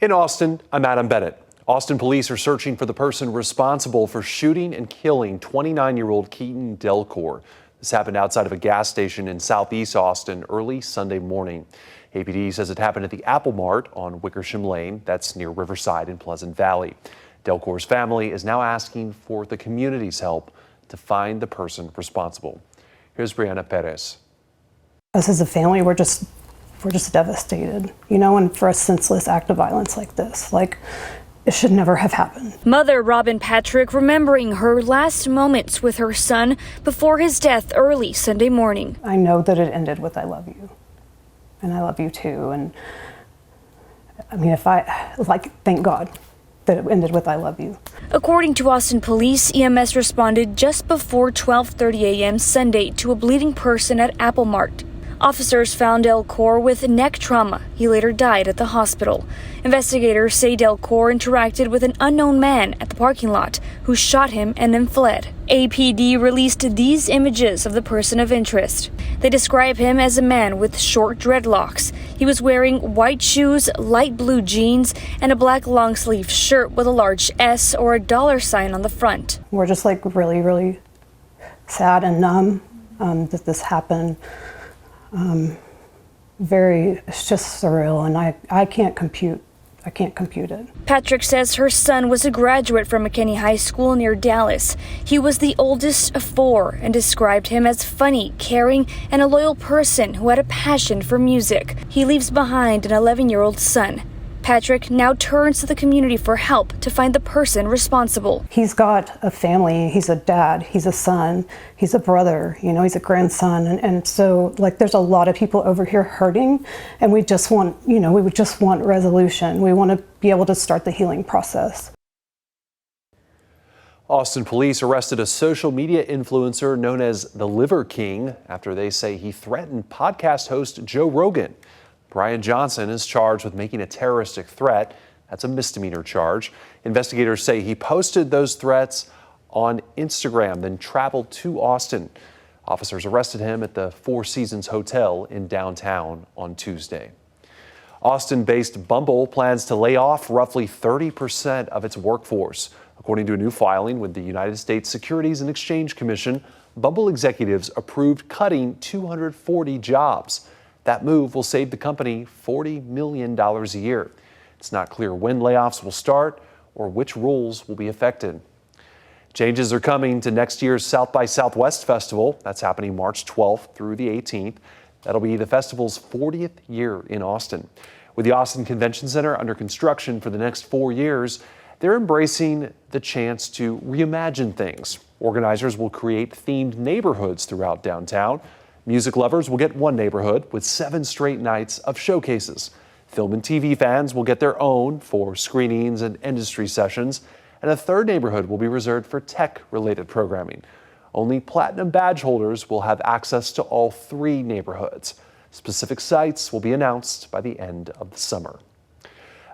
In Austin, I'm Adam Bennett. Austin police are searching for the person responsible for shooting and killing 29-year-old Keaton Delcourt. This happened outside of a gas station in southeast Austin early Sunday morning. APD says it happened at the Apple Mart on Wickersham Lane, that's near Riverside in Pleasant Valley. Delcourt's family is now asking for the community's help to find the person responsible. Here's Brianna Perez. Us as a family, we're just devastated, and for a senseless act of violence like this, it should never have happened. Mother Robin Patrick remembering her last moments with her son before his death early Sunday morning. I know that it ended with "I love you," and I love you too. And I mean, thank God that it ended with "I love you." According to Austin police, EMS responded just before 12:30 a.m. Sunday to a bleeding person at Apple Mart. Officers found Delcourt with neck trauma. He later died at the hospital. Investigators say Delcourt interacted with an unknown man at the parking lot who shot him and then fled. APD released these images of the person of interest. They describe him as a man with short dreadlocks. He was wearing white shoes, light blue jeans, and a black long-sleeve shirt with a large S or a dollar sign on the front. We're just really, really sad and numb that this happened. It's just surreal, and I can't compute it. Patrick says her son was a graduate from McKinney High School near Dallas. He was the oldest of four and described him as funny, caring, and a loyal person who had a passion for music. He leaves behind an 11-year-old son. Patrick now turns to the community for help to find the person responsible. He's got a family, he's a dad, he's a son, he's a brother, he's a grandson. And so there's a lot of people over here hurting, and we would just want resolution. We want to be able to start the healing process. Austin police arrested a social media influencer known as the Liver King after they say he threatened podcast host Joe Rogan. Brian Johnson is charged with making a terroristic threat. That's a misdemeanor charge. Investigators say he posted those threats on Instagram, then traveled to Austin. Officers arrested him at the Four Seasons Hotel in downtown on Tuesday. Austin-based Bumble plans to lay off roughly 30% of its workforce. According to a new filing with the United States Securities and Exchange Commission, Bumble executives approved cutting 240 jobs. That move will save the company $40 million a year. It's not clear when layoffs will start or which roles will be affected. Changes are coming to next year's South by Southwest Festival. That's happening March 12th through the 18th. That'll be the festival's 40th year in Austin. With the Austin Convention Center under construction for the next 4 years, they're embracing the chance to reimagine things. Organizers will create themed neighborhoods throughout downtown. Music lovers will get one neighborhood with 7 straight nights of showcases. Film and TV fans will get their own for screenings and industry sessions. And a third neighborhood will be reserved for tech-related programming. Only Platinum badge holders will have access to all 3 neighborhoods. Specific sites will be announced by the end of the summer.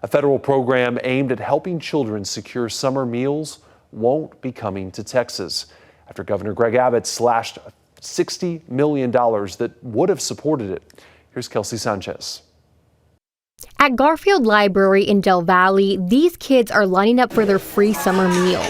A federal program aimed at helping children secure summer meals won't be coming to Texas after Governor Greg Abbott slashed $60 million that would have supported it. Here's Kelsey Sanchez. At Garfield Library in Del Valle, these kids are lining up for their free summer meal.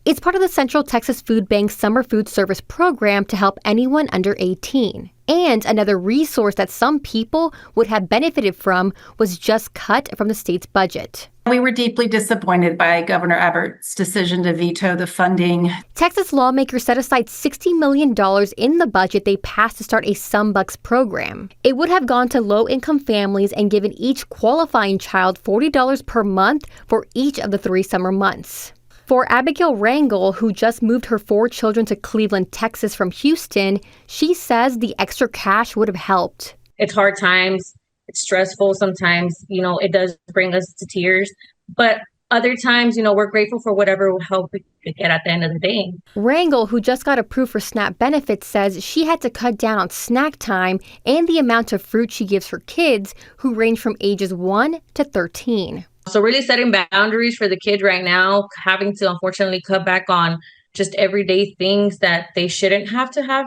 It's part of the Central Texas Food Bank's summer food service program to help anyone under 18. And another resource that some people would have benefited from was just cut from the state's budget. We were deeply disappointed by Governor Abbott's decision to veto the funding. Texas lawmakers set aside $60 million in the budget they passed to start a SumBucks program. It would have gone to low-income families and given each qualifying child $40 per month for each of the 3 summer months. For Abigail Rangel, who just moved her 4 children to Cleveland, Texas from Houston, she says the extra cash would have helped. It's hard times. It's stressful sometimes. It does bring us to tears. But other times, we're grateful for whatever help we could get at the end of the day. Rangel, who just got approved for SNAP benefits, says she had to cut down on snack time and the amount of fruit she gives her kids, who range from ages 1 to 13. So really setting boundaries for the kids right now, having to unfortunately cut back on just everyday things that they shouldn't have to have,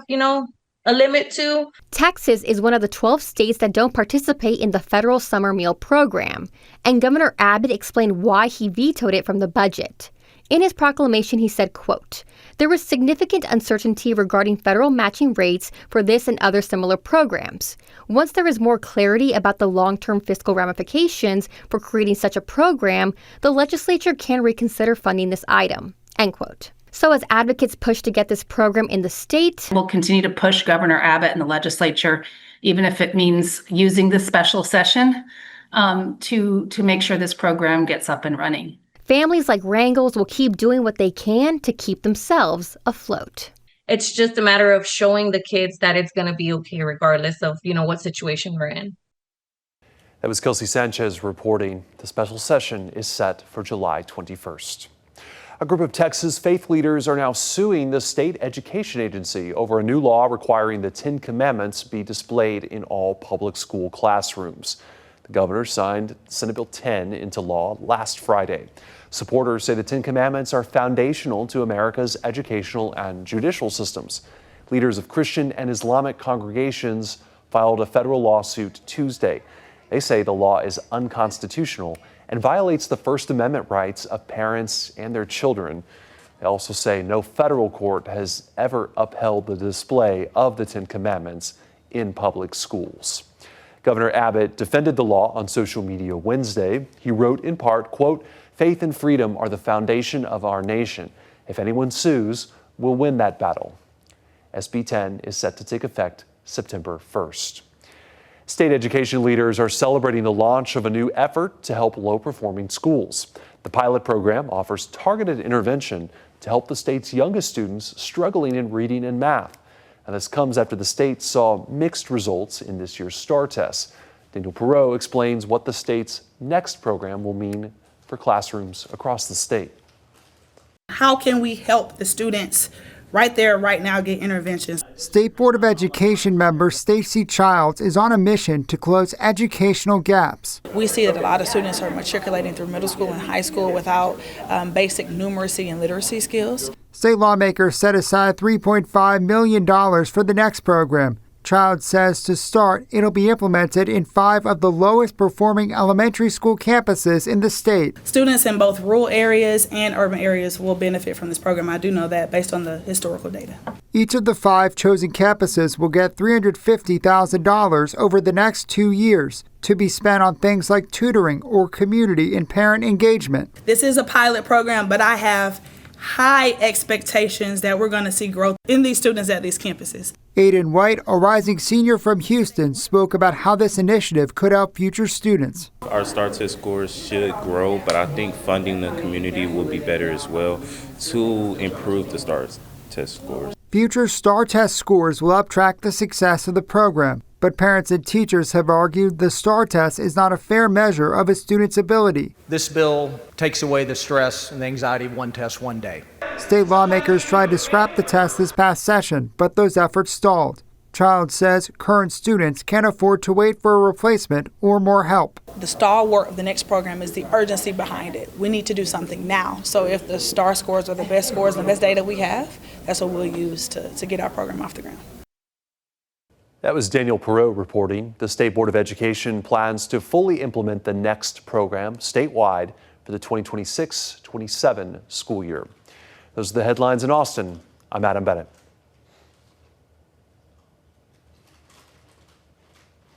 a limit to. Texas is one of the 12 states that don't participate in the federal summer meal program, and Governor Abbott explained why he vetoed it from the budget. In his proclamation, he said, quote, "There was significant uncertainty regarding federal matching rates for this and other similar programs. Once there is more clarity about the long-term fiscal ramifications for creating such a program, the legislature can reconsider funding this item," end quote. So as advocates push to get this program in the state, we'll continue to push Governor Abbott and the legislature, even if it means using this special session, to make sure this program gets up and running. families like Rangels will keep doing what they can to keep themselves afloat. It's just a matter of showing the kids that it's going to be okay regardless of, what situation we're in. That was Kelsey Sanchez reporting. The special session is set for July 21st. A group of Texas faith leaders are now suing the state education agency over a new law requiring the 10 Commandments be displayed in all public school classrooms. The governor signed Senate Bill 10 into law last Friday. Supporters say the 10 Commandments are foundational to America's educational and judicial systems. Leaders of Christian and Islamic congregations filed a federal lawsuit Tuesday. They say the law is unconstitutional and violates the First Amendment rights of parents and their children. They also say no federal court has ever upheld the display of the 10 Commandments in public schools. Governor Abbott defended the law on social media Wednesday. He wrote in part, quote, "Faith and freedom are the foundation of our nation. If anyone sues, we'll win that battle." SB 10 is set to take effect September 1st. State education leaders are celebrating the launch of a new effort to help low-performing schools. The pilot program offers targeted intervention to help the state's youngest students struggling in reading and math. And this comes after the state saw mixed results in this year's STAR test. Daniel Perot explains what the state's next program will mean for classrooms across the state. How can we help the students right there, right now, get interventions? State Board of Education member Stacy Childs is on a mission to close educational gaps. We see that a lot of students are matriculating through middle school and high school without basic numeracy and literacy skills. State lawmakers set aside $3.5 million for the next program. Childs says to start, it'll be implemented in 5 of the lowest performing elementary school campuses in the state. Students in both rural areas and urban areas will benefit from this program. I do know that based on the historical data. Each of the 5 chosen campuses will get $350,000 over the next 2 years to be spent on things like tutoring or community and parent engagement. This is a pilot program, but I have high expectations that we're going to see growth in these students at these campuses. Aiden White, a rising senior from Houston, spoke about how this initiative could help future students. Our STAR test scores should grow, but I think funding the community will be better as well to improve the STAR test scores. Future STAR test scores will help track the success of the program, but parents and teachers have argued the STAR test is not a fair measure of a student's ability. This bill takes away the stress and the anxiety of one test one day. State lawmakers tried to scrap the test this past session, but those efforts stalled. Childs says current students can't afford to wait for a replacement or more help. The stalwart of the next program is the urgency behind it. We need to do something now. So if the STAR scores are the best scores and the best data we have, that's what we'll use to get our program off the ground. That was Daniel Perot reporting. The State Board of Education plans to fully implement the next program statewide for the 2026-27 school year. Those are the headlines in Austin. I'm Adam Bennett.